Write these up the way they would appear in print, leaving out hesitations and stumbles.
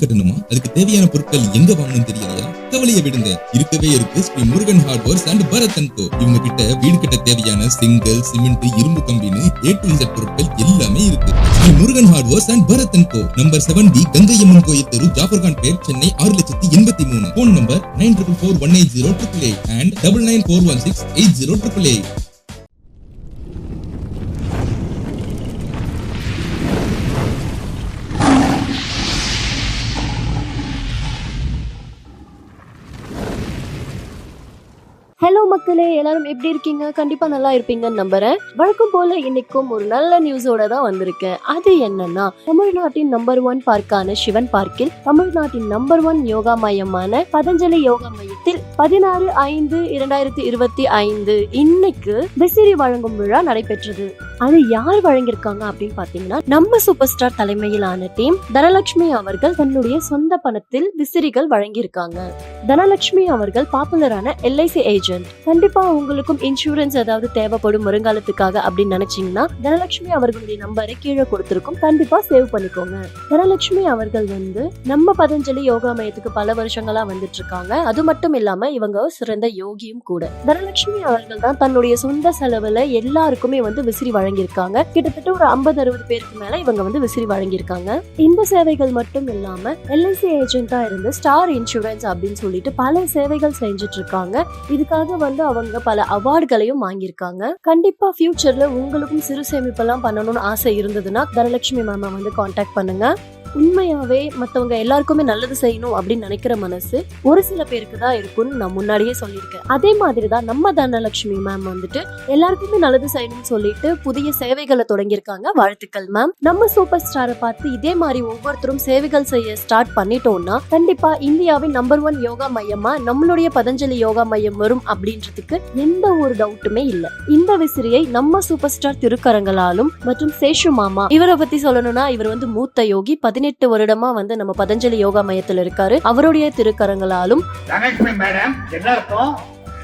கட்டணுமா? அதுக்கு தேவையான பொருட்கள் எங்க வாங்கணும் தெரியலையா? கவலையை விடுங்க, இருக்கவே இருக்கு Shri Murugan hardwares and Bharat and co. இவங்க கிட்ட வீடு கட்ட தேவையான செங்கல், சிமெண்ட், இரும்பு கம்பின்னு A to Z பொருட்கள் எல்லாமே இருக்கு. Shri Murugan hardwares and Bharat and co, number 7B Gangaiamman கோயில் தெரு, Jafarkhanpet, Chennai 6,83,000. Phone number 94418088 and 9941680888. Hello மக்களே, எல்லாரும் எப்படி இருக்கீங்க? கண்டிப்பா நல்லா இருப்பீங்கன்னு நம்புறேன். வழக்கம் போல இன்னைக்கும் ஒரு நல்ல நியூஸோட தான் வந்திருக்கேன். அது என்னன்னா, தமிழ்நாட்டின் நம்பர் 1 பார்க்கான சிவன் பார்க்கில் தமிழ்நாட்டின் நம்பர் 1 யோகா மையமான பதஞ்சலி யோகா மையத்தில் 16/5/2025 இன்னைக்கு விசிறி வழங்கும் விழா நடைபெற்றது. அது யார் வழங்கியிருக்காங்க அப்படின்னு பாத்தீங்கன்னா, நம்ம சூப்பர் ஸ்டார் தலைமையிலான டீம் தனலட்சுமி அவர்கள் தன்னுடைய சொந்த பணத்தில் விசிறிகள் வழங்கியிருக்காங்க. தனலட்சுமி அவர்கள் பாப்புலரான LIC ஏஜென்ட். கண்டிப்பா உங்களுக்கும் இன்சூரன்ஸ் ஏதாவது தேவைப்படும் வருங்காலத்துக்காக அப்படின்னு நினைச்சீங்கன்னா தனலட்சுமி அவர்களுடைய நம்பரை கீழே கொடுத்திருக்கும், கண்டிப்பா சேவ் பண்ணிக்கோங்க. தனலட்சுமி அவர்கள் நம்ம பதஞ்சலி யோகா மையத்துக்கு பல வருஷங்களா வந்துட்டு இருக்காங்க. அது மட்டும் இல்லாம இவங்க சிறந்த யோகியும் கூட. தனலட்சுமி அவர்கள் தான் தன்னுடைய சொந்த செலவுல எல்லாருக்குமே விசிறி வழங்கியிருக்காங்க. கிட்டத்தட்ட ஒரு 50-60 பேருக்கு மேல இவங்க விசிறி வழங்கியிருக்காங்க. இந்த சேவைகள் மட்டும் இல்லாம LIC ஏஜென்ட்டா இருந்து ஸ்டார் இன்சூரன்ஸ் அப்படின்னு சொல்லிட்டு பல சேவைகள் செஞ்சுட்டு இருக்காங்க. இதுக்காக அவங்க பல அவார்டுகளையும் வாங்கியிருக்காங்க. கண்டிப்பா ஃபியூச்சர்ல உங்களுக்கும் சிறு சேமிப்பெல்லாம் பண்ணணும்னு ஆசை இருந்ததுன்னா தனலட்சுமி மேம் கான்டாக்ட் பண்ணுங்க. உண்மையாவே மத்தவங்க எல்லாருக்குமே நல்லது செய்யணும் அப்படின்னு நினைக்கிற மனசு ஒரு சில பேருக்கு தான் இருக்கும்னு நான் முன்னாடியே சொல்லியிருக்கேன். அதே மாதிரிதான் நம்ம தனலட்சுமி மேம் எல்லாருக்குமே நல்லது செய்யணும்னு சொல்லிட்டு புதிய சேவைகளை தொடங்கியிருக்காங்க. வாழ்த்துக்கள் மேம். நம்ம சூப்பர் ஸ்டாரை பார்த்து இதே மாதிரி ஒவ்வொருத்தரும் சேவைகள் செய்ய ஸ்டார்ட் பண்ணிட்டோம்னா கண்டிப்பா இந்தியாவின் நம்பர் 1 யோகா மையமா நம்மளுடைய பதஞ்சலி யோகா மையம் வரும் அப்படின்றதுக்கு எந்த ஒரு டவுட்டுமே இல்ல. இந்த விசிறியை நம்ம சூப்பர் ஸ்டார் திருக்கரங்களாலும் மற்றும் சேஷு மாமா, இவரை பத்தி சொல்லணும்னா இவர் மூத்த யோகி, 18 வருடமா நம்ம பதஞ்சலி யோகா மையத்தில் இருக்காரு. அவருடைய திருக்கரங்களாலும் தனலட்சுமி மேடம் எல்லாருக்கும்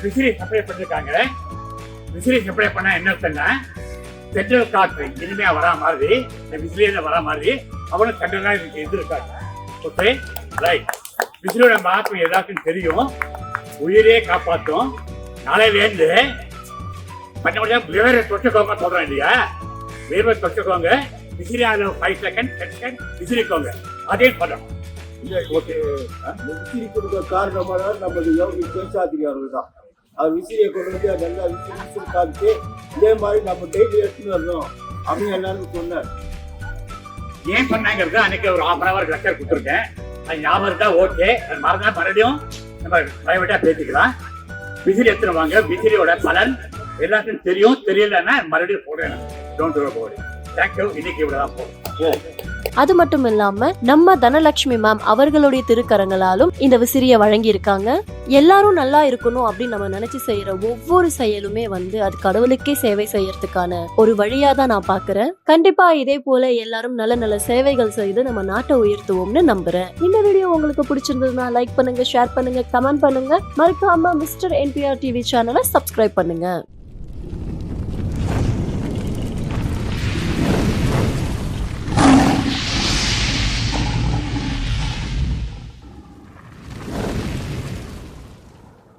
விசிறி சப்ளை பண்ணிருக்காங்க. விசிறி சப்ளை பண்ணா என்ன அர்த்தம்னா, தென்றல் காற்று இனிமையா வரா மாதிரி, இந்த விசிறியில வரா மாதிரி அவனும் தென்றலா இது இருக்காங்க. Okay right. விசிறியோட மகத்துவம் எல்லாருக்கும் தெரியும். உயிரே காப்பாற்றும். நாளையிலேருந்து பண்ண முடியாது வேற தொட்டுக்கோங்க சொல்றேன் இல்லையா, வேற தொட்டுக்கோங்க. விசிறியால 5 செகண்ட் 10 செகண்ட் விசிறிக்கோங்க. அதே பண்ணணும். விசிறி கொடுக்க காரணமான நமது யோகி பேசாதிகாரிகள் தான். அது விசிறியை கொண்டு வந்து நல்லா விசிறி காமிச்சு இதே மாதிரி நம்ம டெய்லி எடுத்துன்னு வரணும் அப்படின்னு எல்லாருக்கும் சொன்னார். ஏன் சொன்னாங்கிறது அன்னைக்கு ஒரு 1/2 hour லெக்சர் கொடுத்துருக்கேன். அது ஞாபகம் இருந்தா ஓகே, அது மறந்தா மறுபடியும் நம்ம பிரைவேட்டா பேசிக்கலாம். விசிறி எடுத்துன்னு வாங்க. விசிறியோட பலன் எல்லாருக்கும் தெரியும். தெரியலன்னா மறுபடியும் போடுறேன். Don't worry. அது மட்டும் இல்லாம நம்ம தனலட்சுமி மேம் அவர்களுடைய திருக்கரங்களாலும் இந்த விசிறியை வழங்கி இருக்காங்க. எல்லாரும் நல்லா இருக்கணும் அப்படின்னு நம்ம நினைச்சு செய்யற ஒவ்வொரு செயலுமே அது கடவுளுக்கே சேவை செய்யறதுக்கான ஒரு வழியா தான் நான் பாக்குறேன். கண்டிப்பா இதே போல எல்லாரும் நல்ல நல்ல சேவைகள் செய்து நம்ம நாட்டை உயர்த்துவோம்னு நம்புறேன். இந்த வீடியோ உங்களுக்கு பிடிச்சிருந்ததுன்னா லைக் பண்ணுங்க, ஷேர் பண்ணுங்க, கமெண்ட் பண்ணுங்க. மறக்காம மிஸ்டர் NPR TV சேனலை சப்ஸ்கிரைப் பண்ணுங்க.